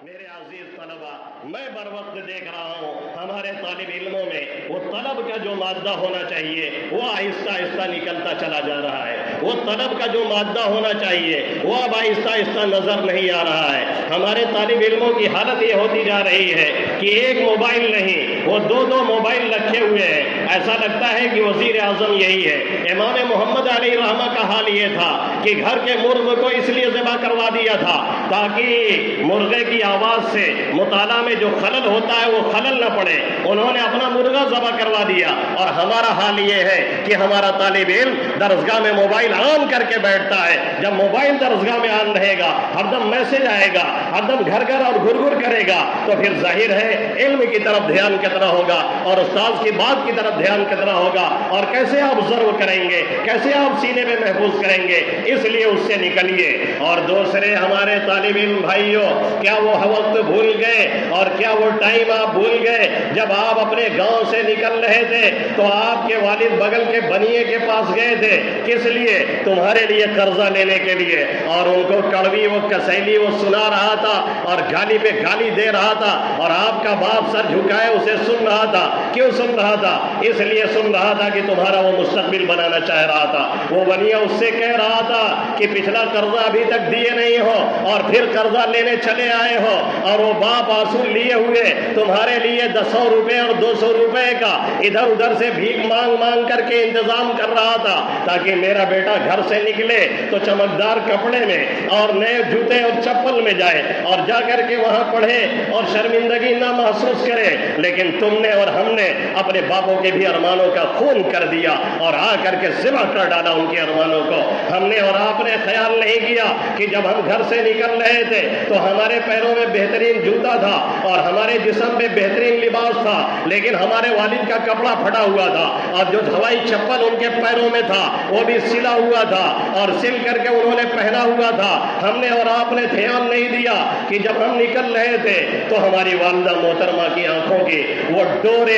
میرے عزیز طلبہ، میں بر وقت دیکھ رہا ہوں ہمارے طالب علموں میں وہ طلب کا جو مادہ ہونا چاہیے وہ آہستہ آہستہ نکلتا چلا جا رہا ہے. وہ طلب کا جو مادہ ہونا چاہیے وہ اب آہستہ آہستہ نظر نہیں آ رہا ہے. ہمارے طالب علموں کی حالت یہ ہوتی جا رہی ہے کہ ایک موبائل نہیں، وہ دو موبائل رکھے ہوئے ہیں. ایسا لگتا ہے کہ وزیر اعظم یہی ہے. امام محمد علیہ رحمہ کا حال یہ تھا کہ گھر کے مرغ کو اس لیے ذبح کروا دیا تھا تاکہ مرغے کی آواز سے مطالعہ میں جو خلل ہوتا ہے وہ خلل نہ پڑے. انہوں نے اپنا مرغا ذبح کروا دیا. اور ہمارا حال یہ ہے کہ ہمارا طالب علم درسگاہ میں موبائل آن کر کے بیٹھتا ہے. جب موبائل درسگاہ میں آن رہے گا، ہر دم میسج آئے گا، ہر دم گھر گھر اور گھر گھر کرے گا، تو پھر ظاہر ہے علم کی طرف دھیان کتنا ہوگا اور استاذ کی بات کی طرف دھیان کتنا ہوگا، اور کیسے آپ ضرب کریں گے، کیسے آپ سینے میں محفوظ کریں گے. اس لیے اس سے نکلیے. اور دوسرے ہمارے طالب علم بھائیوں، کیا وہ وقت بھول گئے اور کیا وہ ٹائم آپ بھول گئے جب آپ اپنے گاؤں سے نکل رہے تھے تو آپ کے والد بغل کے بنیے کے پاس گئے تھے؟ کس لیے؟ تمہارے لیے قرضہ لینے کے لیے. اور ان کو کڑوی وہ کسیلی وہ سنا رہا تھا اور گالی پہ گالی دے رہا تھا، اور آپ کا باپ سر جھکائے اسے سن رہا تھا. کیوں سن رہا تھا؟ اس لیے سن رہا تھا کہ تمہارا وہ مستقبل بنانا چاہ رہا تھا. وہ بنیا اس سے کہہ رہا تھا کہ پچھلا قرضہ ابھی تک دیے نہیں ہو اور پھر قرضہ لینے چلے آئے ہو. اور وہ باپ آنسو لیے ہوئے تمہارے لیے 100 روپے اور 200 روپے کا ادھر ادھر سے بھیک مانگ مانگ کر کے انتظام کر رہا تھا تاکہ میرا بیٹا گھر سے نکلے تو چمکدار کپڑے میں اور نئے جوتے اور چپل میں جائے اور جا کر کے وہاں پڑھے اور شرمندگی نہ محسوس کرے. لیکن تم نے اور ہم نے اپنے باپوں کے بھی ارمانوں کا خون کر دیا اور آ کر کے ذبح کر ڈالا ان کے ارمانوں کو. ہم نے اور آپ نے خیال نہیں کیا کہ جب ہم گھر سے نکل رہے تھے تو ہمارے پیروں میں بہترین جوتا تھا اور ہمارے جسم میں بہترین لباس تھا، لیکن ہمارے والد کا کپڑا پھٹا ہوا تھا اور جو ہوائی چپل ان کے پیروں میں تھا وہ بھی سلا ہوا تھا اور سل کر کے انہوں نے پہنا ہوا تھا. ہم نے اور آپ نے دھیان نہیں دیا کہ جب ہم نکل رہے تھے تو ہماری والدہ محترمہ کی آنکھوں کے وہ ڈورے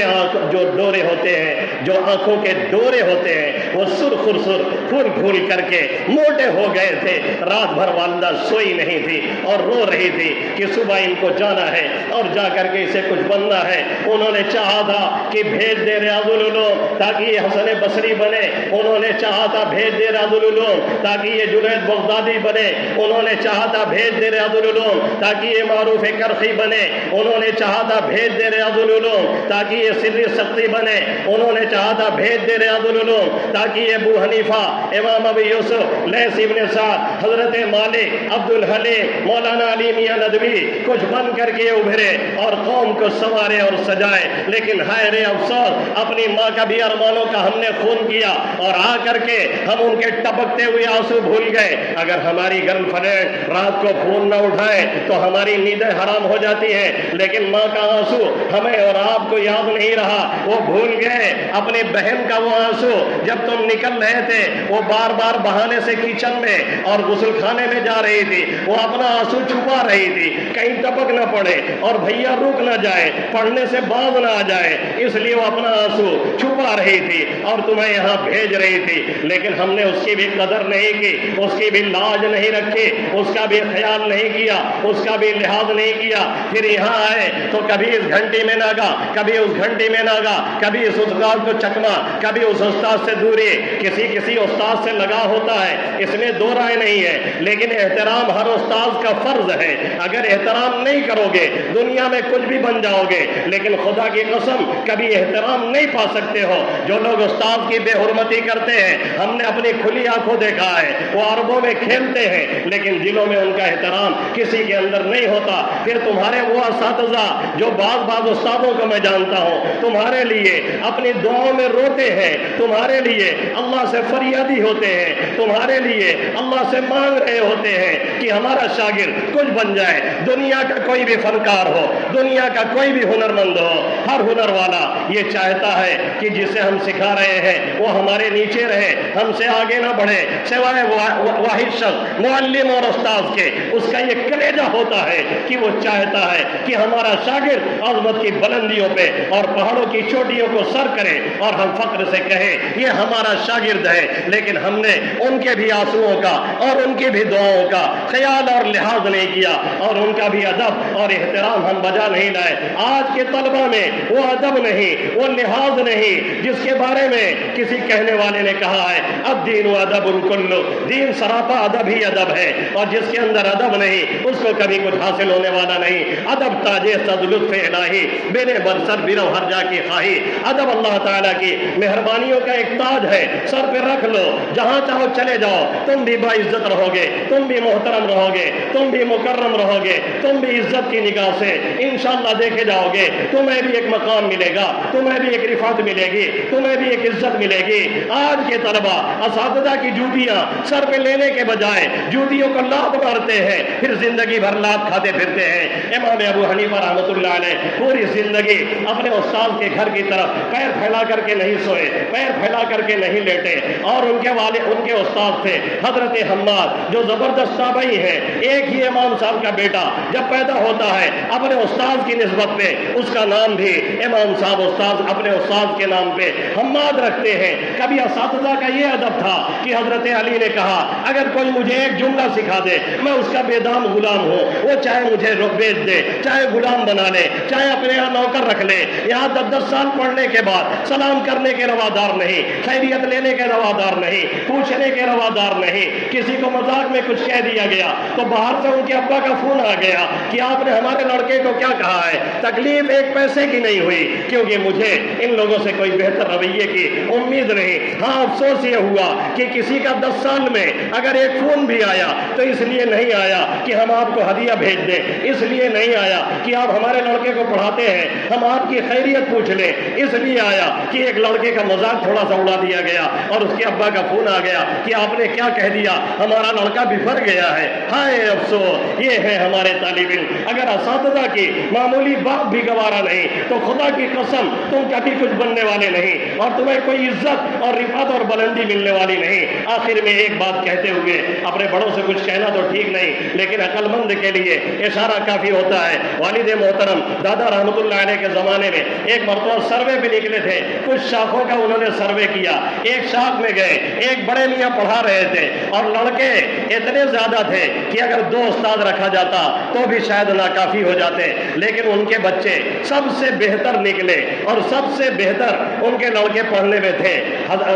جو ڈورے ہوتے ہیں، جو آنکھوں کے ڈورے ہوتے ہیں، وہ سرخ پھول پھول کر کے موٹے ہو گئے تھے. رات بھر والدہ سوئی نہیں تھی اور رو رہی تھی کہ صبح ان کو جانا ہے اور جا کر کے اسے کچھ بننا ہے. انہوں نے چاہا تھا کہ بھیج دے ریاض العلوم تاکہ یہ حسن بصری بنے. انہوں نے چاہا تھا بھیج دے ریاض العلوم تاکہ یہ جنید بغدادی بنے. انہوں نے چاہا تھا بھیج دے ریاض العلوم تاکہ یہ معروف کرخی بنے. انہوں نے چاہا تھا بھیج دے ریاض العلوم تاکہ یہ سری سختی بنے. انہوں نے چاہا تھا بھیج دے ریاض العلوم تاکہ یہ ابو حنیفہ، امام ابو یوسف، لیث ابن سعد، حضرت مالک، عبد الحلیم، مولانا علی میاں ندوی کچھ بن کر کے ابھرے اور قوم کو سنوارے اور سجائے. لیکن ہائے رے افسوس، اپنی ماں کا بھی ارمانوں کا ہم نے خون کیا اور آ کر کے ہم ان کے ٹپکتے ہوئے آنسو بھول گئے. اگر ہماری گرل فرینڈ رات کو فون نہ اٹھائے تو ہماری نیندیں حرام ہو جاتی ہیں، لیکن ماں کا آنسو ہمیں اور آپ کو یاد نہیں رہا. وہ بھول گئے اپنی بہن کا وہ آنسو جب تم نکل رہے تھے. وہ بار بار بہانے سے کچن میں اور غسل خانے میں جا رہی تھی، وہ اپنا آنسو چھپا رہی تھی کہیں ٹپک نہ پڑے اور بھیا رک نہ جائے، پڑھنے سے باز نہ آ جائے، اس لیے وہ اپنا آنسو چھپا رہی تھی اور تمہیں یہاں بھیج رہی تھی. لیکن ہم نے اس کی بھی قدر نہیں کی، اس کی بھی لاج نہیں رکھی، اس کا بھی خیال نہیں کیا، اس کا بھی لحاظ نہیں کیا. پھر یہاں آئے تو کبھی اس گھنٹی میں نہ گا، کبھی اس گھنٹی میں نہ گا، کبھی اس استاد کو چکما، کبھی اس استاد سے دوری. کسی استاد سے لگا ہوتا ہے، اس میں دو رائے نہیں ہے، لیکن احترام ہر استاد کا فرض ہے. اگر احترام نہیں کرو گے دنیا میں کچھ بھی بن جاؤ گے، لیکن خدا کی قسم کبھی احترام نہیں پا سکتے ہو. جو لوگ استاد کی بے حرمتی کرتے ہیں ہم نے اپنی کھلی آنکھوں دیکھا ہے، وہ عربوں میں کھیلتے ہیں لیکن دلوں میں ان کا احترام کسی کے اندر نہیں ہوتا. پھر تمہارے وہ اساتذہ جو بعض استادوں کو میں جانتا ہوں تمہارے لیے اپنی دعاؤں میں روتے ہیں، تمہارے لیے اللہ سے فریادی ہوتے ہیں، تمہارے لیے اللہ سے مانگ رہے ہوتے ہیں کہ ہمارا شاگرد کچھ بن جائے. دنیا کا کوئی بھی فنکار ہو، دنیا کا کوئی بھی ہنرمند ہو، ہر ہنر والا یہ چاہتا ہے کہ جسے ہم سکھا رہے ہیں وہ ہمارے نیچے رہے، ہم سے آگے نہ بڑھے. سوائے واحد شخص معلم اور استاذ کے، اس کا یہ بھیجا ہوتا ہے کہ وہ چاہتا ہے کہ ہمارا شاگرد عظمت کی بلندیوں پہ اور پہاڑوں کی چوٹیوں کو سر کرے اور ہم فخر سے کہیں یہ ہمارا شاگرد ہے، لیکن ہم نے ان کے بھی آنسوؤں کا اور ان کی بھی دعاؤں کا خیال اور لحاظ نہیں کیا، اور ان کا بھی ادب اور احترام ہم بجا نہیں لائے۔ آج کے طلبہ میں وہ ادب نہیں، وہ لحاظ نہیں جس کے بارے میں کسی کہنے والے نے کہا ہے الدین ادب کلو، دین سراپا ادب ہی ادب ہے، اور جس کے اندر ادب نہیں اس کو کبھی کچھ حاصل ہونے والا نہیں۔ ادب تاج صد لطف الہی، میرے برسر برو ہر جا کی خواہی۔ ادب اللہ تعالیٰ کی مہربانیوں کا ایک تاج ہے، سر پہ رکھ لو، جہاں چاہو چلے جاؤ، تم بھی باعزت رہو گے، تم بھی محترم رہو گے، تم بھی مکرم رہو گے، تم بھی عزت کی نگاہ سے انشاءاللہ دیکھے جاؤ گے، تمہیں بھی ایک مقام ملے گا، تمہیں بھی ایک رفعت ملے گی، تمہیں بھی ایک عزت ملے گی۔ آج کے طلبہ اساتذہ کی جوتیاں سر پہ لینے کے بجائے جوتیوں کو لات مارتے ہیں، پھر زندگی بھر لات کھاتے پھرتے ہیں۔ امام ابو حنیفہ رحمۃ اللہ علیہ پوری زندگی اپنے استاد کے گھر کی طرف پیر پھیلا کر کے نہیں سوئے، پیر پھیلا کر کے نہیں لیٹے، اور ان کے والد ان کے استاد تھے حضرت حماد جو زبردست تابعی ہیں۔ ایک ہی امام صاحب کا بیٹا جب پیدا ہوتا ہے اپنے استاد کی نسبت پہ اس کا نام بھی امام صاحب استاد اپنے استاد کے نام پہ حماد رکھتے ہیں۔ کبھی اساتذہ کا یہ ادب تھا کہ حضرت علی نے کہا اگر کوئی مجھے ایک جملہ سکھا دے میں اس کا بے دام غلام ہوں، وہ چاہے مجھے بیچ دے، چاہے غلام بنا لے، چاہے اپنے یہاں نوکر رکھ لے، یہاں 10 سال پڑھنے کے بعد سلام کرنے کے روادار نہیں، خیریت لینے کے روادار نہیں، پوچھنے کے روادار نہیں۔ کسی کو مذاق میں کچھ کہہ دیا گیا تو باہر سے ان کے ابا کا فون آ گیا کہ آپ نے ہمارے لڑکے کو کیا کہا ہے، تکلیف ایک پیسے کی نہیں ہوئی کیونکہ مجھے ان لوگوں سے کوئی بہتر رویے کی امید نہیں۔ ہاں افسوس یہ ہوا کہ کسی کا 10 سال میں اگر ایک فون بھی آیا تو اس لیے نہیں آیا کہ ہم آپ کو ہدیہ بھیج دیں، اس لیے نہیں آیا کہ آپ ہمارے لڑکے کو پڑھاتے ہیں ہم آپ کی خیریت پوچھ لیں، اس لیے آیا کہ ایک لڑکے کا مذاق تھوڑا سا اڑا دیا گیا اور اس کے ابا کا فون آ گیا کہ آپ نے کیا کہہ دیا، ہمارا لڑکا بفر گیا ہے۔ ہائے افسوس، یہ ہے ہمارے طالب علم، اگر اساتذہ کی معمولی بات بھی گوارا نہیں تو خدا کی قسم تم کبھی کچھ بننے والے نہیں، اور تمہیں کوئی عزت اور رفعت اور بلندی ملنے والی نہیں۔ آخر میں ایک بات کہتے ہوئے اپنے بڑوں سے کچھ کہنا تو ٹھیک نہیں لیکن عقل مند کے لیے اشارہ کافی ہوتا ہے۔ والد محترم دادا رحمۃ اللہ علیہ کے زمانے میں ایک مرتبہ سروے پہ نکلے تھے، کچھ شاخوں کا انہوں نے سروے کیا، ایک شاخ میں گئے، ایک بڑے میاں پڑھا رہے تھے اور لڑکے اتنے زیادہ تھے کہ اگر 2 استاد رکھا جاتا تو بھی شاید ناکافی ہو جاتے، لیکن ان کے بچے سب سے بہتر نکلے اور سب سے بہتر ان کے لڑکے پڑھنے میں تھے۔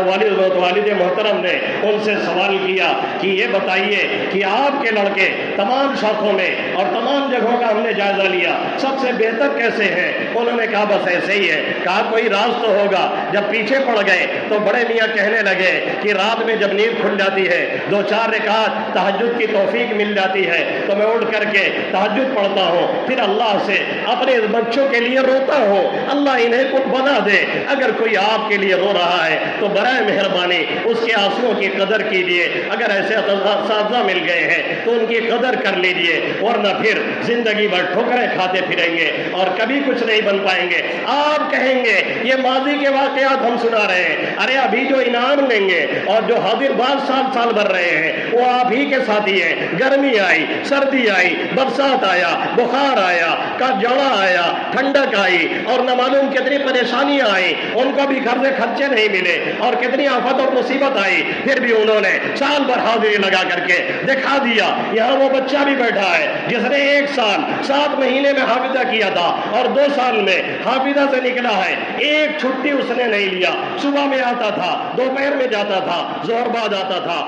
والد محترم نے ان سے سوال کیا کہ یہ بتائیے کہ آپ کے لڑکے تمام شاخوں میں اور تمام جگہوں کا ہم نے جائزہ لیا، سب سے بہتر کیسے ہیں؟ انہوں نے کہا بس ایسے ہی ہے۔ کہا کوئی راز تو ہوگا۔ جب پیچھے پڑ گئے تو بڑے میاں کہنے لگے کہ رات میں جب نیند کھل جاتی ہے 2-4 رکعت تہجد کی توفیق مل جاتی ہے تو میں اٹھ کر کے تہجد پڑھتا ہوں، پھر اللہ سے اپنے بچوں کے لیے روتا ہوں اللہ انہیں کچھ بنا دے۔ اگر کوئی آپ کے لیے رو رہا ہے تو برائے مہربانی اس کے آنسوؤں کی قدر کیجیے، اگر ایسے اساتذہ مل گئے ہیں تو ان کی قدر کر لیجیے، ورنہ پھر زندگی بھر ٹھوکریں کھاتے پھریں گے اور کبھی کچھ نہیں بن پائیں گے۔ آپ کہیں گے یہ ماضی کے واقعات ہم سنا رہے ہیں، ارے ابھی جو انعام لیں گے اور جو حاضر باز سال بھر رہے ہیں وہ آپ ہی کے ساتھی ہیں۔ گرمی آئی، سردی آئی، برسات آیا، بخار آیا، جوڑا آیا، ٹھنڈک آئی اور نہ معلوم کتنی پریشانیاں آئیں، ان کو بھی گھر سے خرچے نہیں ملے اور کتنی آفت اور مصیبت آئی، پھر بھی انہوں نے سال بھر حاضری لگا کر کے دکھا دیا۔ یہاں وہ بچہ بھی بیٹھا ہے جس نے 1 سال 7 مہینے میں حافظہ کیا تھا اور 2 سال میں حافظہ سے نکلا ہے، ایک چھٹی اس نے نہیں لیا، صبح میں آتا تھا، دوپہر میں جاتا تھا، ظہر بعد آتا تھا،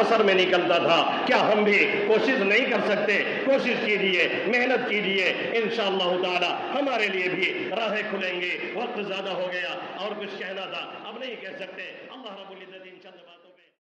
عصر میں نکلتا تھا۔ کیا ہم بھی کوشش نہیں کر سکتے؟ کوشش کیجیے، محنت کیجیے، انشاءاللہ تعالی ہمارے لیے بھی راہیں کھلیں گی۔ وقت زیادہ ہو گیا اور کچھ کہنا تھا اب نہیں کہہ سکتے۔ اللہ رب العزت ان چند باتوں